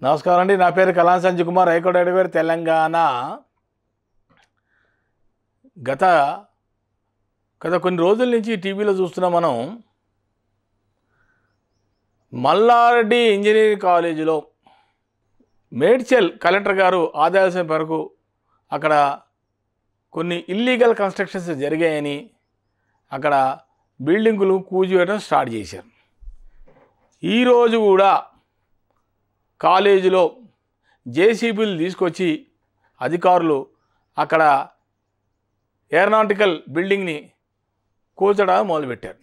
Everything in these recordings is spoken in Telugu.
నమస్కారం అండి. నా పేరు కలాన్ సంజయ్ కుమార్, హైకోర్టు అడ్వకేట్, తెలంగాణ. గత కొన్ని రోజుల నుంచి టీవీలో చూస్తున్నాం మనం. మల్లారెడ్డి ఇంజనీరింగ్ కాలేజీలో మేడ్చల్ కలెక్టర్ గారు ఆదేశం మేరకు అక్కడ కొన్ని ఇల్లీగల్ కన్స్ట్రక్షన్స్ జరిగాయని అక్కడ బిల్డింగులు కూల్చివేయడం స్టార్ట్ చేశారు. ఈరోజు కూడా కాలేజీలో జేసీబీలు తీసుకొచ్చి అధికారులు అక్కడ ఏరోనాటికల్ బిల్డింగ్ని కూల్చడం మొదలుపెట్టారు.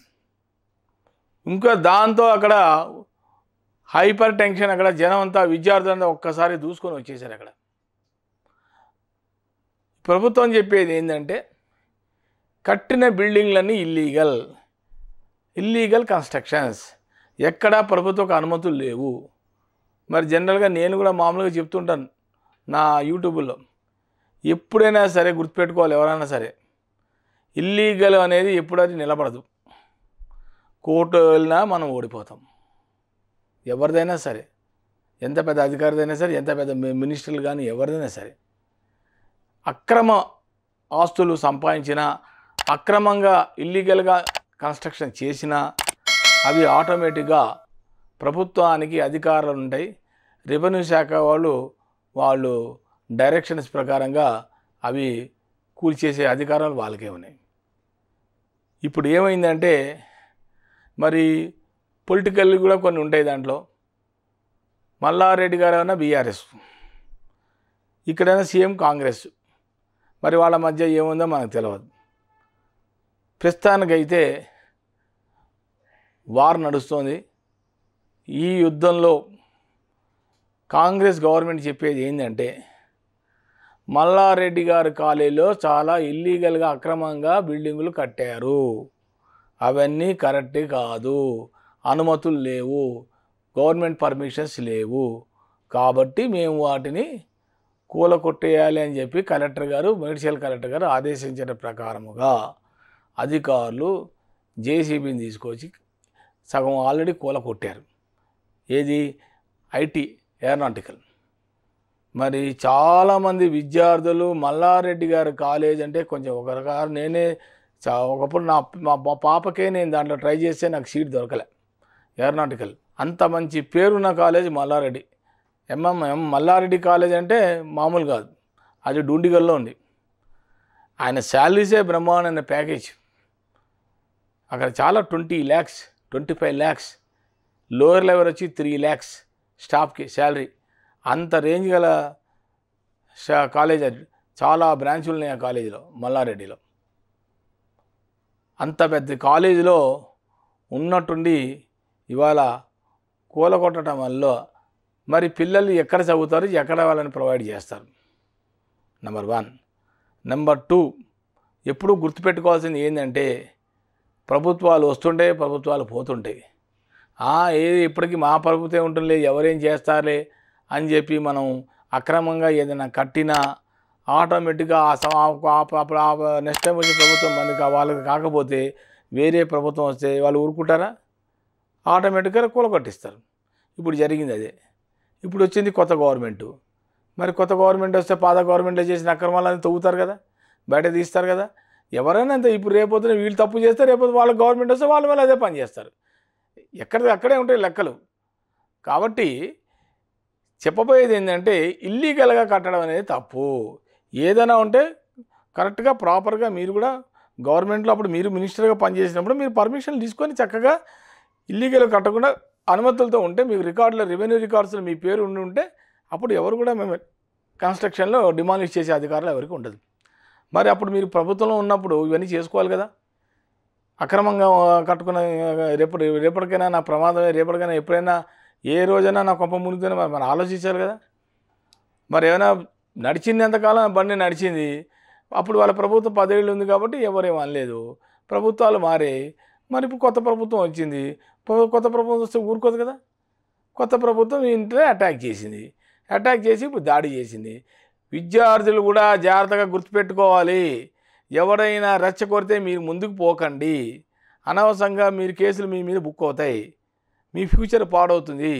ఇంకా దాంతో అక్కడ హైపర్ టెన్షన్, అక్కడ జనం అంతా, విద్యార్థులంతా ఒక్కసారి దూసుకొని వచ్చేసారు. అక్కడ ప్రభుత్వం చెప్పేది ఏంటంటే కట్టిన బిల్డింగ్లన్నీ ఇల్లీగల్ కన్స్ట్రక్షన్స్, ఎక్కడా ప్రభుత్వకు అనుమతులు లేవు. మరి జనరల్గా నేను కూడా మామూలుగా చెప్తుంటాను నా యూట్యూబ్లో, ఎప్పుడైనా సరే గుర్తుపెట్టుకోవాలి, ఎవరైనా సరే ఇల్లీగల్ అనేది ఎప్పుడైతే నిలబడదు. కోర్టు వెళ్ళినా మనం ఓడిపోతాం. ఎవరిదైనా సరే, ఎంత పెద్ద అధికారిదైనా సరే, ఎంత పెద్ద మినిస్టర్లు కానీ ఎవరిదైనా సరే, అక్రమ ఆస్తులు సంపాదించినా, అక్రమంగా ఇల్లీగల్గా కన్స్ట్రక్షన్ చేసినా అవి ఆటోమేటిక్గా ప్రభుత్వానికి అధికారాలు ఉంటాయి. రెవెన్యూ శాఖ వాళ్ళు డైరెక్షన్స్ ప్రకారంగా అవి కూల్చేసే అధికారాలు వాళ్ళకే ఉన్నాయి. ఇప్పుడు ఏమైందంటే మరి పొలిటికల్ కూడా కొన్ని ఉంటాయి. దాంట్లో మల్లారెడ్డి గారు ఏమన్నా బీఆర్ఎస్, ఇక్కడైనా సీఎం కాంగ్రెస్. మరి వాళ్ళ మధ్య ఏముందో మనకు తెలియదు. ప్రస్తుతానికైతే వార్ నడుస్తోంది. ఈ యుద్ధంలో కాంగ్రెస్ గవర్నమెంట్ చెప్పేది ఏంటంటే మల్లారెడ్డి గారి కాలేజీలో చాలా ఇల్లీగల్గా అక్రమంగా బిల్డింగులు కట్టారు, అవన్నీ కరెక్టే కాదు, అనుమతులు లేవు, గవర్నమెంట్ పర్మిషన్స్ లేవు, కాబట్టి మేము వాటిని కూలగొట్టేయాలి అని చెప్పి మేడ్చల్ కలెక్టర్ గారు ఆదేశించిన ప్రకారముగా అధికారులు జేసీబీని తీసుకొచ్చి సగం ఆల్రెడీ కూలగొట్టారు. ఏది? IT, aeronautical. మరి చాలామంది విద్యార్థులు మల్లారెడ్డి గారి కాలేజ్ అంటే కొంచెం ఒక రకాల, నేనే ఒకప్పుడు మా పాపకే నేను దాంట్లో ట్రై చేస్తే నాకు సీట్ దొరకలే. ఏరోనాటికల్ అంత మంచి పేరున్న కాలేజ్ మల్లారెడ్డి. మల్లారెడ్డి కాలేజ్ అంటే మామూలు కాదు, అది డూండిగల్లో ఉంది. ఆయన శాలరీసే బ్రహ్మాండమైన ప్యాకేజ్. అక్కడ చాలా 20 lakhs 25 lakhs, లోయర్ లెవెల్ వచ్చి 3 lakhs స్టాఫ్కి శాలరీ. అంత రేంజ్ గల కాలేజ్ అది. చాలా బ్రాంచ్లు ఉన్నాయి ఆ కాలేజీలో, మల్లారెడ్డిలో. అంత పెద్ద కాలేజీలో ఉన్నట్టుండి ఇవాళ కూలగొట్టడం వల్ల మరి పిల్లలు ఎక్కడ చదువుతారు, ఎక్కడ వాళ్ళని ప్రొవైడ్ చేస్తారు? నెంబర్ 1. నెంబర్ 2, ఎప్పుడూ గుర్తుపెట్టుకోవాల్సింది ఏంటంటే ప్రభుత్వాలు వస్తుంటాయి, ప్రభుత్వాలు పోతుంటాయి. ఏది ఇప్పటికీ మా ప్రభుత్వం ఉంటుంది, ఎవరేం చేస్తారులే అని చెప్పి మనం అక్రమంగా ఏదైనా కట్టినా ఆటోమేటిక్గా నెక్స్ట్ టైం వచ్చే ప్రభుత్వం వాళ్ళకి కాకపోతే వేరే ప్రభుత్వం వస్తే వాళ్ళు ఊరుకుంటారా? ఆటోమేటిక్గా కూలగొట్టిస్తారు. ఇప్పుడు జరిగింది అదే. ఇప్పుడు వచ్చింది కొత్త గవర్నమెంటు. మరి కొత్త గవర్నమెంట్ వస్తే పాత గవర్నమెంట్లో చేసిన అక్రమాలని తవ్వుతారు కదా, బయట తీస్తారు కదా. ఎవరైనా అంతే. ఇప్పుడు రేపొద్దున వీళ్ళు తప్పు చేస్తే రేపొద్దు వాళ్ళ గవర్నమెంట్ వస్తే వాళ్ళ మీద అదే పని చేస్తారు. అక్కడే ఉంటాయి లెక్కలు. కాబట్టి చెప్పబోయేది ఏంటంటే ఇల్లీగల్గా కట్టడం అనేది తప్పు. ఏదైనా ఉంటే కరెక్ట్గా ప్రాపర్గా మీరు కూడా గవర్నమెంట్లో అప్పుడు మీరు మినిస్టర్గా పనిచేసినప్పుడు మీరు పర్మిషన్లు తీసుకొని చక్కగా ఇల్లీగల్గా కట్టకుండా అనుమతులతో ఉంటే మీకు రికార్డులో, రెవెన్యూ రికార్డ్స్లో మీ పేరు ఉంటే అప్పుడు ఎవరు కూడా మేము కన్స్ట్రక్షన్లో డిమాలిష్ చేసే అధికారులు ఎవరికి ఉండదు. మరి అప్పుడు మీరు ప్రభుత్వంలో ఉన్నప్పుడు ఇవన్నీ చేసుకోవాలి కదా. అక్రమంగా కట్టుకున్న రేపటికైనా నా ప్రమాదమే, రేపటికైనా ఎప్పుడైనా ఏ రోజైనా నా కొంప మునిగితేనే మనం ఆలోచించాలి కదా. మరి ఏమైనా నడిచింది, ఎంతకాలం బండి నడిచింది, అప్పుడు వాళ్ళ ప్రభుత్వం 10 ఏళ్ళు ఉంది కాబట్టి ఎవరేం అనలేదు. ప్రభుత్వాలు మారే, మరి ఇప్పుడు కొత్త ప్రభుత్వం వచ్చింది. కొత్త ప్రభుత్వం వస్తే ఊరుకోదు కదా. కొత్త ప్రభుత్వం ఇంటే అటాక్ చేసి ఇప్పుడు దాడి చేసింది. విద్యార్థులు కూడా జాగ్రత్తగా గుర్తుపెట్టుకోవాలి. ఎవరైనా రెచ్చగొడితే మీరు ముందుకు పోకండి. అనవసరంగా మీరు కేసులు మీ మీద బుక్ అవుతాయి, మీ ఫ్యూచర్ పాడవుతుంది.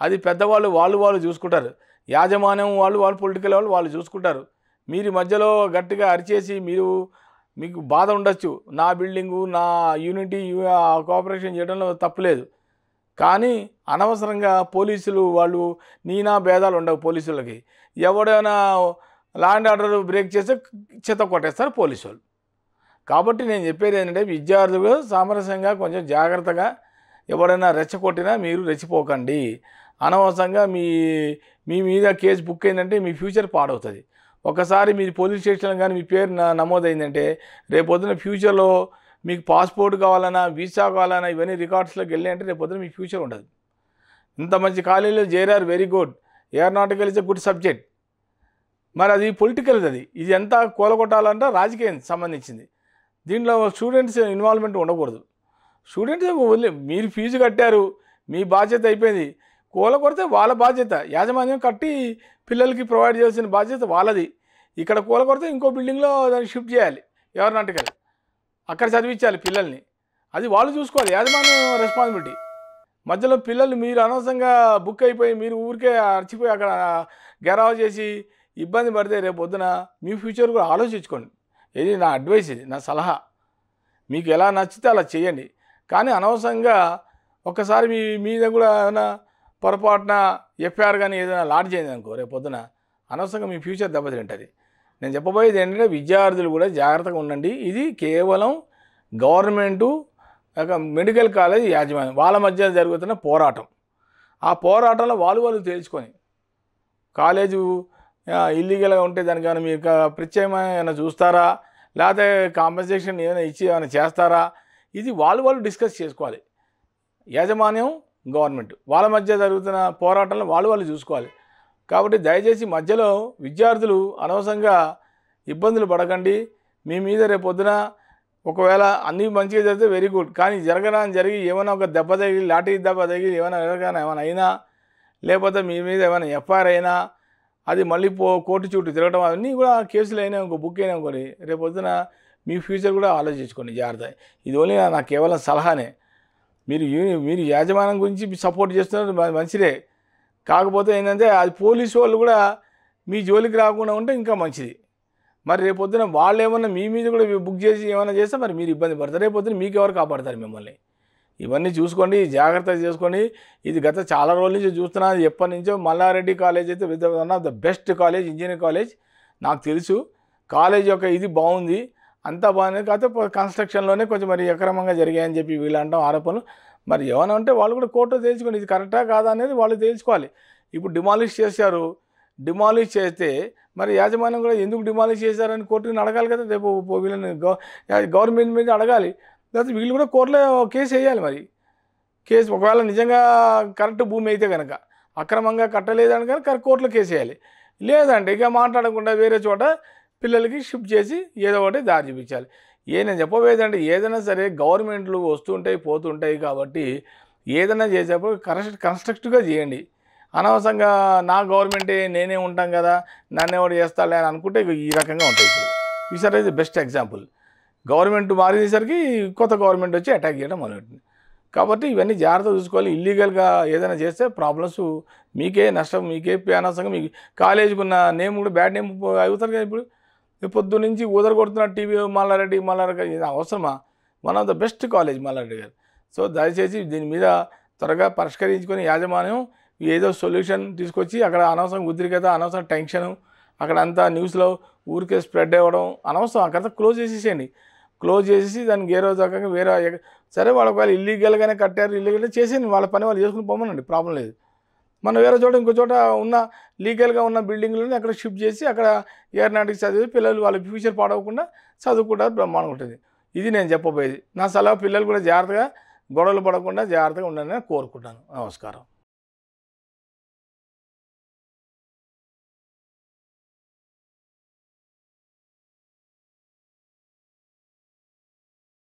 అది పెద్దవాళ్ళు వాళ్ళు చూసుకుంటారు. యాజమాన్యం వాళ్ళు పొలిటికల్ వాళ్ళు చూసుకుంటారు. మీరు మధ్యలో గట్టిగా అరిచేసి మీకు బాధ ఉండొచ్చు, నా బిల్డింగు నా యూనిటీ కోఆపరేషన్ చేయడంలో తప్పులేదు. కానీ అనవసరంగా పోలీసులు వాళ్ళు నీనా భేదాలు ఉండవు పోలీసులకి. ఎవడైనా లా అండ్ ఆర్డర్ బ్రేక్ చేస్తే చెత్త కొట్టేస్తారు పోలీసు వాళ్ళు. కాబట్టి నేను చెప్పేది ఏంటంటే విద్యార్థులు సామరస్యంగా కొంచెం జాగ్రత్తగా, ఎవరైనా రెచ్చగొట్టినా మీరు రెచ్చిపోకండి. అనవసరంగా మీ మీద కేసు బుక్ అయిందంటే మీ ఫ్యూచర్ పాడవుతుంది. ఒకసారి మీరు పోలీస్ స్టేషన్లో కానీ మీ పేరు నమోదైందంటే రేపొద్దున ఫ్యూచర్లో మీకు పాస్పోర్ట్ కావాలన్నా వీసా కావాలన్నా ఇవన్నీ రికార్డ్స్లోకి వెళ్ళాయంటే రేపొద్దున మీ ఫ్యూచర్ ఉండదు. ఇంత మంచి కాలేజీలో చేరారు, very good. Aeronautical is a good subject. మరి అది పొలిటికల్, ఇది ఎంత కూలగొట్టాలంటే రాజకీయం సంబంధించింది. దీంట్లో స్టూడెంట్స్ ఇన్వాల్వ్మెంట్ ఉండకూడదు. స్టూడెంట్స్ మీరు ఫీజు కట్టారు, మీ బాధ్యత అయిపోయింది. కూలగొడితే వాళ్ళ బాధ్యత, యాజమాన్యం కట్టి పిల్లలకి ప్రొవైడ్ చేయాల్సిన బాధ్యత వాళ్ళది. ఇక్కడ కూలగొడితే ఇంకో బిల్డింగ్లో దాన్ని షిఫ్ట్ చేయాలి, ఏరోనాటికల్ అక్కడ చదివించాలి పిల్లల్ని. అది వాళ్ళు చూసుకోవాలి, యాజమాన్యం రెస్పాన్సిబిలిటీ. మధ్యలో పిల్లలు మీరు అనవసరంగా బుక్ అయిపోయి మీరు ఊరికే అర్చిపోయి అక్కడ గెరావ్ చేసి ఇబ్బంది పడితే రేపు పొద్దున మీ ఫ్యూచర్ కూడా ఆలోచించుకోండి. ఇది నా అడ్వైస్, ఇది నా సలహా. మీకు ఎలా నచ్చితే అలా చేయండి. కానీ అనవసరంగా ఒక్కసారి మీ మీద కూడా ఏమైనా పొరపాటున ఎఫ్ఐఆర్ కానీ ఏదైనా లాడ్ చేయండి అనుకో, రేపు పొద్దున అనవసరంగా మీ ఫ్యూచర్ దెబ్బతింటుంది. నేను చెప్పబోయేది ఏంటంటే విద్యార్థులు కూడా జాగ్రత్తగా ఉండండి. ఇది కేవలం గవర్నమెంటు మెడికల్ కాలేజ్ యాజమాన్యం వాళ్ళ మధ్య జరుగుతున్న పోరాటం. ఆ పోరాటంలో వాళ్ళు తేల్చుకొని కాలేజు ఇల్లీగల్గా ఉంటే దానికి ఏమైనా మీకు ప్రత్యేకమైన చూస్తారా, లేకపోతే కాంపెన్సేషన్ ఏమైనా ఇచ్చి ఏమైనా చేస్తారా, ఇది వాళ్ళు డిస్కస్ చేసుకోవాలి. యాజమాన్యం గవర్నమెంట్ వాళ్ళ మధ్య జరుగుతున్న పోరాటంలో వాళ్ళు చూసుకోవాలి. కాబట్టి దయచేసి మధ్యలో విద్యార్థులు అనవసరంగా ఇబ్బందులు పడకండి. మీ మీద రేపొద్దున ఒకవేళ అన్నీ మంచిగా జరిగితే వెరీ గుడ్, కానీ జరిగి ఏమైనా ఒక దెబ్బ తగిలి, లాఠీ దెబ్బ తగిలి ఏమైనా అయినా, లేకపోతే మీ మీద ఏమైనా ఎఫ్ఐఆర్ అయినా అది మళ్ళీ కోర్టు చుట్టూ తిరగడం, అవన్నీ కూడా కేసులు అయినా ఇంకో బుక్ అయినా ఇంకోటి రేపొద్దున మీ ఫ్యూచర్ కూడా ఆలోచించుకోండి జాగ్రత్త. ఇది ఓన్లీ నాకు కేవలం సలహానే. మీరు యాజమాన్యం గురించి సపోర్ట్ చేస్తున్నారు మంచిదే. కాకపోతే ఏంటంటే అది పోలీసు వాళ్ళు కూడా మీ జోలికి రాకుండా ఉంటే ఇంకా మంచిది. మరి రేపొద్దున వాళ్ళు ఏమన్నా మీ మీద కూడా బుక్ చేసి ఏమైనా చేస్తే మరి మీరు ఇబ్బంది పడతారు. రేపొద్దున మీకు ఎవరు కాపాడతారు మిమ్మల్ని? ఇవన్నీ చూసుకోండి, జాగ్రత్త చేసుకోండి. ఇది గత చాలా రోజుల నుంచి చూస్తున్నాను. ఎప్పటి నుంచో మల్లారెడ్డి కాలేజ్ అయితే one of the best college, engineering college నాకు తెలుసు. కాలేజ్ యొక్క ఇది బాగుంది, అంతా బాగుంది. కాకపోతే కన్స్ట్రక్షన్లోనే కొంచెం మరి అక్రమంగా జరిగాయని చెప్పి వీళ్ళు అంటాం ఆరోపణలు. మరి ఏమైనా ఉంటే వాళ్ళు కూడా కోర్టులో తేల్చుకోండి, ఇది కరెక్టా కాదా అనేది వాళ్ళు తేల్చుకోవాలి. ఇప్పుడు డిమాలిష్ చేశారు, డిమాలిష్ చేస్తే మరి యాజమాన్యం కూడా ఎందుకు డిమాలిష్ చేశారని కోర్టుని అడగాలి కదా. రేపు వీళ్ళని గవర్నమెంట్ మీద అడగాలి, లేకపోతే వీళ్ళు కూడా కోర్టులో కేసు వేయాలి. మరి కేసు ఒకవేళ నిజంగా కరెక్ట్ భూమి అయితే కనుక, అక్రమంగా కట్టలేదని కనుక కోర్టులో కేసు వేయాలి. లేదంటే ఇక మాట్లాడకుండా వేరే చోట పిల్లలకి షిఫ్ట్ చేసి ఏదో ఒకటి దారి చూపించాలి. నేను చెప్పబోయేదంటే ఏదైనా సరే గవర్నమెంట్లు వస్తుంటాయి పోతుంటాయి కాబట్టి ఏదైనా చేసేప్పుడు కన్స్ట్రక్టివ్గా చేయండి. అనవసరంగా నా గవర్నమెంటే నేనే ఉంటాం కదా, నన్ను ఎవరు చేస్తాలే అని అనుకుంటే ఈ రకంగా ఉంటాయి. ఇప్పుడు ఈసారి అయితే బెస్ట్ ఎగ్జాంపుల్, గవర్నమెంట్ మారేసరికి కొత్త గవర్నమెంట్ వచ్చి అటాక్ చేయడం మొదలెట్టింది. కాబట్టి ఇవన్నీ జాగ్రత్త చూసుకోవాలి. ఇల్లీగల్గా ఏదైనా చేస్తే ప్రాబ్లమ్స్ మీకే నష్టం, మీకే అనవసరంగా మీకు కాలేజీకి ఉన్న నేమ్ కూడా బ్యాడ్ నేమ్ అవుతారు కదా. ఇప్పుడు పొద్దు నుంచి ఊదర కొడుతున్న టీవీ మల్లారెడ్డి ఇది అవసరమా? One of the best college Mallareddy గారు. సో దయచేసి దీని మీద త్వరగా పరిష్కరించుకొని యాజమాన్యం ఏదో సొల్యూషన్ తీసుకొచ్చి అక్కడ అనవసరం ఉద్రిక్తత, అనవసరం టెన్షను, అక్కడ అంతా న్యూస్లో ఊరికే స్ప్రెడ్ అవ్వడం అనవసరం. అక్కడ క్లోజ్ చేసేసేయండి. క్లోజ్ చేసేసి దానికి ఏ రోజు రకంగా వేరే సరే వాళ్ళు ఒకవేళ ఇల్లీగల్గానే కట్టారు, ఇల్లీగల్గా చేసేయండి, వాళ్ళ పని వాళ్ళు చేసుకుని పోమనండి, ప్రాబ్లం లేదు. మనం వేరే చోట ఇంకో చోట ఉన్న లీగల్గా ఉన్న బిల్డింగ్లని అక్కడ షిఫ్ట్ చేసి అక్కడ ఏరోనాటిక్స్ చదివి పిల్లలు వాళ్ళ ఫ్యూచర్ పాడవకుండా చదువుకుంటారు, బ్రహ్మాండంగా ఉంటుంది. ఇది నేను చెప్పబోయేది. నా సలహా పిల్లలు కూడా జాగ్రత్తగా గొడవలు పడకుండా జాగ్రత్తగా ఉండాలని కోరుకుంటాను. నమస్కారం.